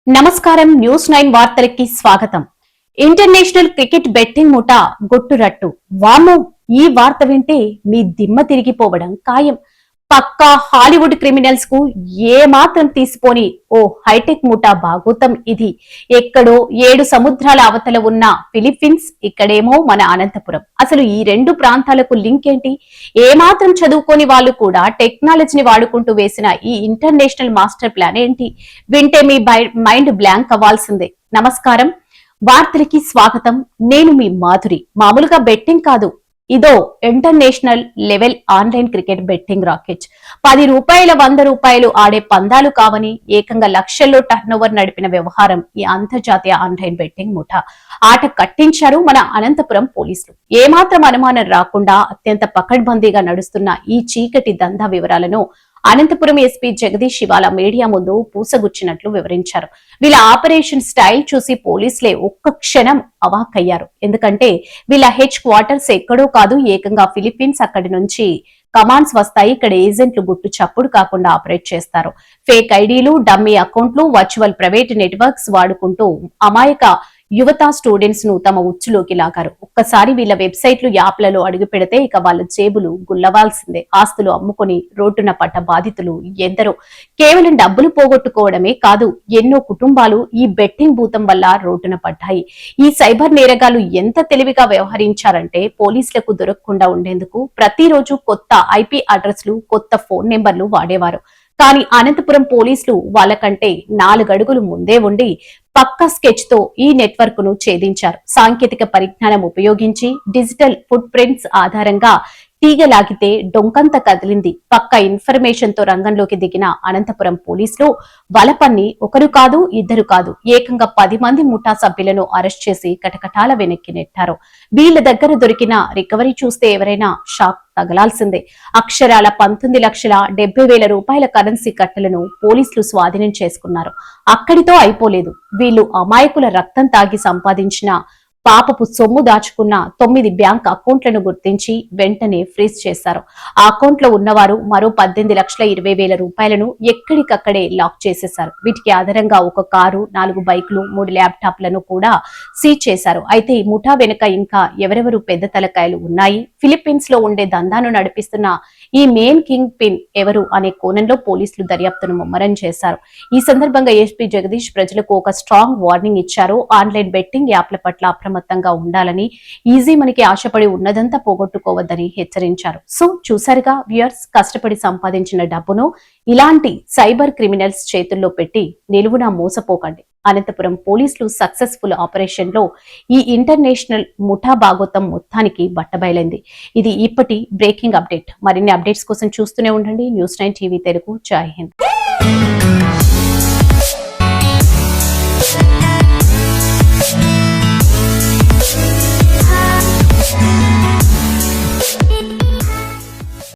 నమస్కారం. న్యూస్ 9 వార్తలకి స్వాగతం. International cricket betting ముఠా గుట్టురట్టు. వామ్మో, ఈ వార్త వింటే మీ దిమ్మ తిరిగిపోవడం ఖాయం. పక్కా హాలీవుడ్ క్రిమినల్స్ కు ఏ మాత్రం తీసిపోని ఓ హైటెక్ ముఠా భాగోతం ఇది. ఎక్కడో 7 సముద్రాల అవతల ఉన్న ఫిలిప్పీన్స్, ఇక్కడేమో మన అనంతపురం. అసలు ఈ రెండు ప్రాంతాలకు లింక్ ఏంటి? ఏ మాత్రం చదువుకోని వాళ్ళు కూడా టెక్నాలజీని వాడుకుంటూ వేసిన ఈ ఇంటర్నేషనల్ మాస్టర్ ప్లాన్ ఏంటి? వింటే మీ మైండ్ బ్లాంక్ అవ్వాల్సిందే. నమస్కారం, వార్తలకి స్వాగతం. నేను మీ మాధురి. మామూలుగా బెట్టింగ్ కాదు, ఇదో international level online cricket betting rocket. 10 రూపాయల 100 రూపాయలు ఆడే పందాలు కావని ఏకంగా లక్షల్లో టర్నోవర్ నడిపిన వ్యవహారం ఈ అంతర్జాతీయ ఆన్లైన్ బెట్టింగ్ ముఠా. ఆట కట్టించారు మన అనంతపురం పోలీసులు. ఏమాత్రం అనుమానం రాకుండా అత్యంత పకడ్బందీగా నడుస్తున్న ఈ చీకటి దందా వివరాలను అనంతపురం ఎస్పీ జగదీష్ శివాల మీడియా ముందు పూసగుచ్చినట్లు వివరించారు. వీళ్ళ ఆపరేషన్ స్టైల్ చూసి పోలీసులే ఒక్క క్షణం అవాక్కయ్యారు. ఎందుకంటే వీళ్ళ హెడ్ క్వార్టర్స్ ఎక్కడో కాదు, ఏకంగా ఫిలిప్పీన్స్. అక్కడి నుంచి కమాండ్స్ వస్తాయి. ఇక్కడ ఏజెంట్లు గుట్టు చప్పుడు కాకుండా ఆపరేట్ చేస్తారు. ఫేక్ ఐడీలు, డమ్మీ అకౌంట్లు, వర్చువల్ ప్రైవేట్ నెట్వర్క్స్ వాడుకుంటూ అమాయక యువత స్టూడెంట్స్ ను తమ ఉచ్చులోకి లాగారు. ఒక్కసారి వీళ్ళ వెబ్సైట్లు, యాప్లలో అడుగు పెడితే ఇక వాళ్ళ జేబులు గుల్లవాల్సిందే. ఆస్తులు అమ్ముకొని రోడ్డున పడ్డ బాధితులు ఎందరో. కేవలం డబ్బులు పోగొట్టుకోవడమే కాదు, ఎన్నో కుటుంబాలు ఈ బెట్టింగ్ భూతం వల్ల రోడ్డున పడ్డాయి. ఈ సైబర్ నేరగాలు ఎంత తెలివిగా వ్యవహరించారంటే పోలీసులకు దొరకకుండా ఉండేందుకు ప్రతిరోజు కొత్త ఐపీ అడ్రస్లు, కొత్త ఫోన్ నెంబర్లు వాడేవారు. కానీ అనంతపురం పోలీసులు వాళ్ళకంటే 4 అడుగులు ముందే ఉండి పక్క స్కెచ్ తో ఈ నెట్వర్క్ ను ఛేదించారు. సాంకేతిక పరిజ్ఞానం ఉపయోగించి డిజిటల్ ఫుట్ ప్రింట్స్ ఆధారంగా తీగలాగితే డొంకంత కదిలింది. పక్క ఇన్ఫర్మేషన్ తో రంగంలోకి దిగిన అనంతపురం పోలీసులు వలపన్ని ఒకరు కాదు, ఇద్దరు కాదు, ఏకంగా 10 మంది ముఠా సభ్యులను అరెస్ట్ చేసి కటకటాల వెనక్కి నెట్టారు. వీళ్ళ దగ్గర దొరికిన రికవరీ చూస్తే ఎవరైనా షాక్ తగలాల్సిందే. అక్షరాల 19,70,000 రూపాయల కరెన్సీ కట్టలను పోలీసులు స్వాధీనం చేసుకున్నారు. అక్కడితో అయిపోలేదు. వీళ్ళు అమాయకుల రక్తం తాగి సంపాదించిన పాపపు సొమ్ము దాచుకున్న 9 బ్యాంక్ అకౌంట్లను గుర్తించి వెంటనే ఫ్రీజ్ చేశారు. ఆ అకౌంట్ లో ఉన్నవారు మరో 18,20,000 రూపాయలను ఎక్కడికక్కడే లాక్ చేసేశారు. వీటికి ఆధారంగా ఒక కారు, 4 బైకులు, 3 ల్యాప్టాప్లను కూడా సీజ్ చేశారు. అయితే ఈ ముఠా వెనుక ఇంకా ఎవరెవరు పెద్ద తలకాయలు ఉన్నాయి, ఫిలిప్పీన్స్ లో ఉండే దందాను నడిపిస్తున్న ఈ మెయిన్ కింగ్ పిన్ ఎవరు అనే కోణంలో పోలీసులు దర్యాప్తును ముమ్మరం చేశారు. ఈ సందర్భంగా ఎస్పీ జగదీష్ ప్రజలకు ఒక స్ట్రాంగ్ వార్నింగ్ ఇచ్చారు. ఆన్లైన్ బెట్టింగ్ యాప్ల పట్ల అప్రమత్తంగా ఉండాలని, ఈజీ మనకి ఆశపడి ఉన్నదంతా పోగొట్టుకోవద్దని హెచ్చరించారు. సో చూసారుగా వ్యూయర్స్, కష్టపడి సంపాదించిన డబ్బును ఇలాంటి సైబర్ క్రిమినల్స్ చేతుల్లో పెట్టి నిలువునా మోసపోకండి. అనంతపురం పోలీసులు సక్సెస్ఫుల్ ఆపరేషన్ లో ఈ ఇంటర్నేషనల్ ముఠా భాగోతం మొత్తానికి బట్టబయలైంది. ఇది ఇప్పటి బ్రేకింగ్ అప్డేట్. మరిన్ని అప్డేట్స్ కోసం చూస్తూనే ఉండండి News9 TV తెలుగు. జై హింద్.